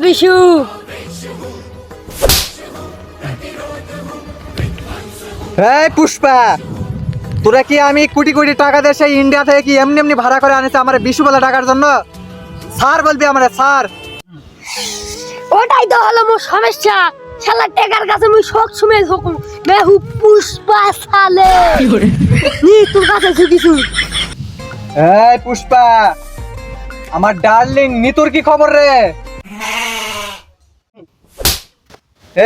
বিশু। এই পুষ্পা, তোরা কি আমি কোটি কোটি টাকা দিয়ে সেই ইন্ডিয়া থেকে কি এমনি এমনি ভাড়া করে আনিছে আমার বিশু বলে টাকার জন্য? স্যার বলবি আমারে স্যার? ওটাই তো হলো মোর সমস্যা। শালা টাকার কাছে মুই সব সময় হুকুম মেহু পুষ্পা সালে নি তোর কাছে কিছু। এই পুষ্পা, আমার ডার্লিং নিতুর কি খবর রে?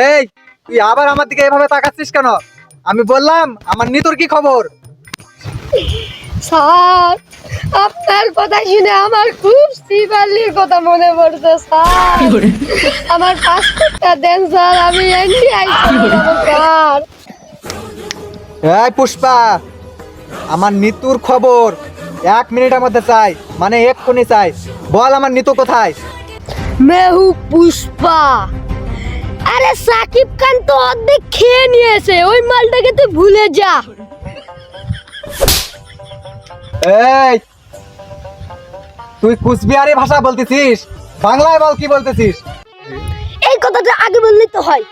এই তুই আবার আমার দিকে এভাবে তাকাচ্ছিস কেন? আমি বললাম আমার নিতুর কি খবর? স্যার, আপনার কথা শুনে আমার খুব শিবালির কথা মনে পড়ছে স্যার। আমার পাসপোর্টটা দেন স্যার, আমি ইন্ডিয়ায় চলে যাব স্যার। এই পুষ্পা, আমার নিতুর খবর 1 মিনিটের মধ্যে চাই, মানে এক্ষুনি চাই। বল আমার নিতু কোথায়? মেহু পুষ্পা। আরে সাকিব খান তো অর্ধেক খেয়ে নিয়েছে, ওই মালটাকে তুই ভুলে যা। এই তুই কুচবিহারি ভাষা বলতেছিস? বাংলায় বল, কি বলতেছিস? এই কথাটা আগে বললেই তো হয়।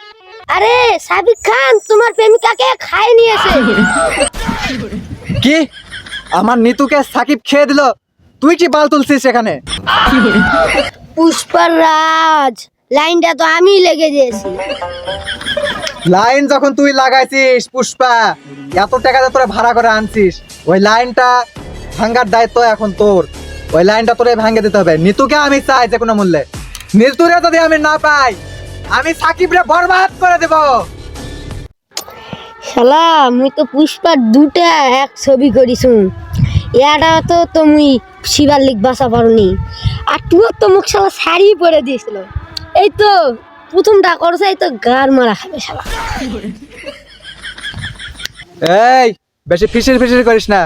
আরে সাকিব খান তোমার প্রেমিকাকে খাই নিয়েছে। কি আমার নিতুকে সাকিব খেয়ে দিল? তুই কি বাল তুলছিস এখানে? পুষ্পার রাজ, লাইনটা তো আমি লেগে দিয়েছি। লাইন যখন তুই লাগাইছিস পুষ্পা, এত টাকা দিয়ে তোরা ভাড়া করে আনছিস, ওই লাইনটা ভাঙার দায়িত্ব এখন তোর। ওই লাইনটা তোরে ভাঙে দিতে হবে। নিতুকে আমি চাই যে কোনো মূল্যে। নিতুরে যদি আমি না পাই, আমি সাকিবরে বরবাদ করে দেব। শালা মুই তো পুষ্পার দুটা এক ছবি করিছু। এটা তো তুমি শিবার লিখ বাসা পারনি, আর তুই তো মুখ শালা শাড়ি পরে দিয়েছিল। এই তো প্রথমটা করছে, এই তো গার মারা খাবে শালা। এই বেশি ফিসির ফিসির করিস না।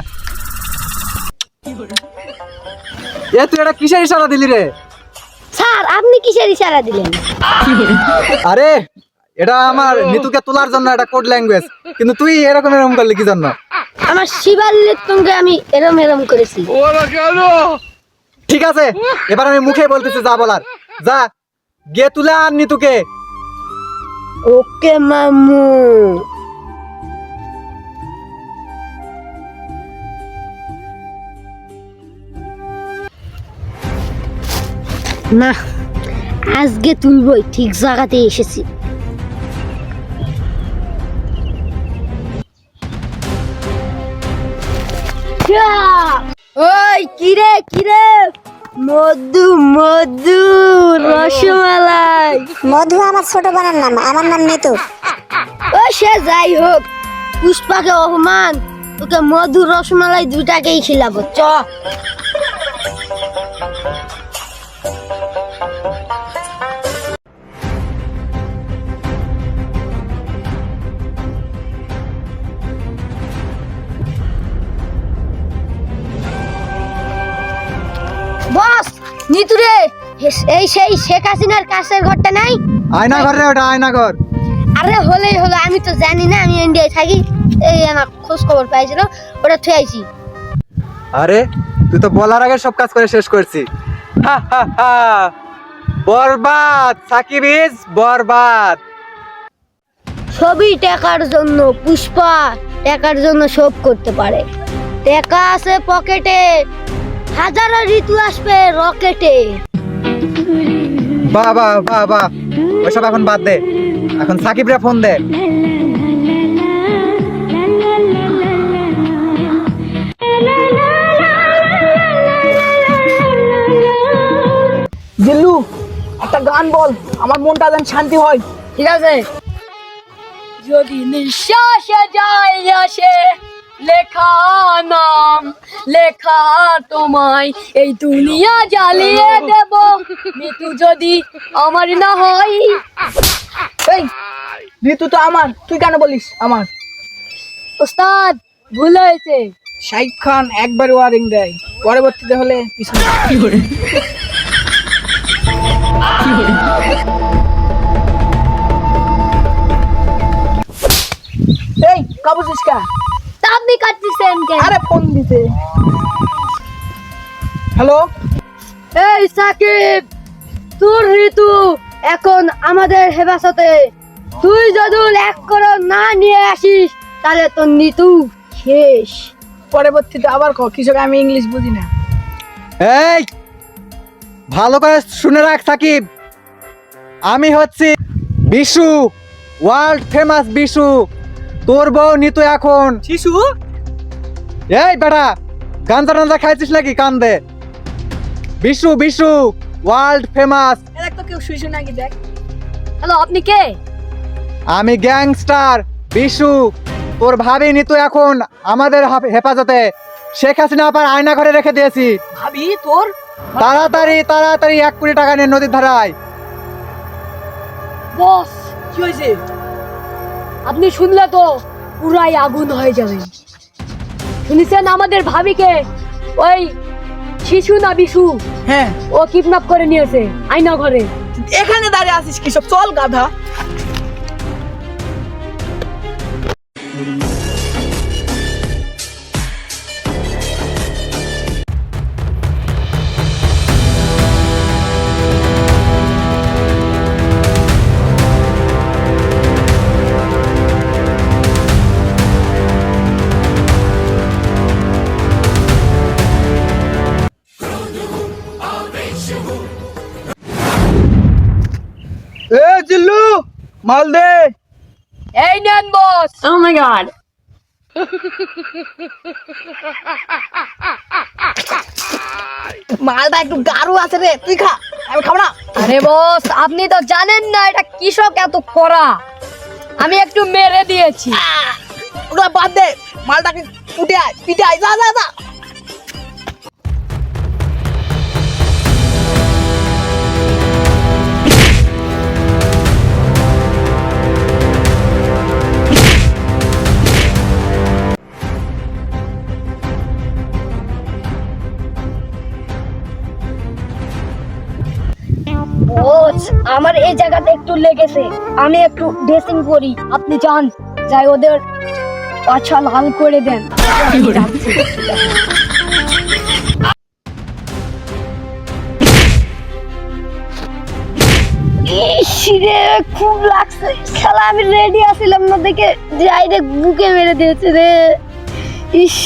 এ তুই এটা কিসের ইশারা দিলি রে? স্যার আপনি কিসের ইশারা দিলেন? আরে এটা আমার নিতুকে তোলার জন্য একটা কোড ল্যাঙ্গুয়েজ, কিন্তু তুই এরকম এরকম করলি কি জন্য? আমার শিবার লিখ তোমাকে আমি এরম এরম করেছি। ঠিক আছে, এবার আমি মুখে বলতেছি যা বলার। যা গিয়ে তুলে আন নিতুকে। ওকে মামু। না, আজকে তুলবই, ঠিক জায়গাতে এসেছি। ওই কিরে কিরে, মধু মধু রসমালাই। মধু আমার ছোট বোনের নাম, আমার নাম নিতু। ও সে যাই হোক, পুষ্পাকে অপমান, তোকে মধু রসমালাই দুটাকেই খিলাবো চ। বস নিতু রে, এই সেই শেখ হাসিনার কাছের ঘরটা নাই? আয়না ঘর রে, ওটা আয়না ঘর। আরে হলেই হলো, আমি তো জানি না, আমি ইন্ডিয়ায় থাকি। এই আমার খোঁজ খবর পাইছিল, ওটা থুয়ে আইছি। আরে তুই তো বলার আগে সব কাজ করে শেষ করছি। হা, হা, হা। বরবাদ, সাকিব ইজ বরবাদ। সবই টাকার জন্য। পুষ্পা টাকার জন্য সব করতে পারে। টাকা আছে পকেটে, হাজারো ঋতু আসবে রকেটে। বাহ বাহ বাহ বাহ, ওইসব এখন বাদ দে, এখন সাকিবরে ফোন দে। জিল্লু, একটা গান বল, আমার মনটা যেন শান্তি হয়। ঠিক আছে। যদি নিঃশ্বাসে যায় আসে লেখা নাম, লেখা তোমায় এই দুনিয়া জ্বালিয়ে দেব, মৃত্যু যদি আমার না হয়। এই ঋতু তো আমার, তুই কেন বলিস আমার? ওস্তাদ ভুল হয়েছে। শাহিদ খান একবার ওয়ারিং দেয়, পরবর্তীতে হলে পিছনে। এই কাবুছিস কা? তা আপনি কাটতেছেন কেন? আরে ফোন দিতে। হ্যালো, এই সাকিব, তোর ঋতু এখন আমাদের হেফাজতে। তুই যদি 1 করোড় না নিয়ে আসিস তাহলে তোর নিতু শেষ। পরবর্তীতে আবার কৃষক আমি ইংলিশ বুঝি না। এই ভালো করে শুনে রাখ সাকিব, আমি হচ্ছি বিশু, ওয়ার্ল্ড ফেমাস বিশু। তোর বউ নিতু এখন। শিশু এই বেটা, গাঞ্জা টাঞ্জা খাইছিস নাকি কান্দে? Bishu Bishu, world famous. দেখ তো কেউ শিশু নাকি দেখ। হ্যালো, আপনি কে? আমি গ্যাংস্টার বিশু। তোর ভাবি নিতু এখন আমাদের হেফাজতে। শেখ হাসিনা আবার আয়না ঘরে রেখে দিয়েছি। ভাবি তোর তাড়াতাড়ি তাড়াতাড়ি 1 কোটি টাকা নিয়ে নদীর ধারায়। বস, কি হয়েছে? আপনি শুনলে তো পুরাই আগুন হয়ে যাবে। শুনেছেন আমাদের ভাবিকে ওই শিশু না বিশু হ্যাঁ, ও কিডন্যাপ করে নিয়েছে আয়না ঘরে। এখানে দাঁড়িয়ে আছিস কৃষক, চল গাধা। এ জিল্লু, মাল দে। এই নেন বস। ও মাই গড। মালটা একটু গাঢ় আছে রে, তুই খা, আমি খাবো না। আরে বস, আপনি তো জানেন না এটা কৃষক এত কড়া। আমি একটু মেরে দিয়েছি। ওটা বাদ দে, মালটাকে পিটে আয়, যা যা যা। বস, আমার এই জায়গাতে একটু লেগেছে, আমি একটু ড্রেসিং করি। আপনি যান, যাই ওদের পাছা লাল করে দেন। ইসরে, খুব লাগছে শালা, আমি রেডি আছিলাম না দেখে ডাইরেক্ট বুকে মেরে দিয়েছে রে। ইস।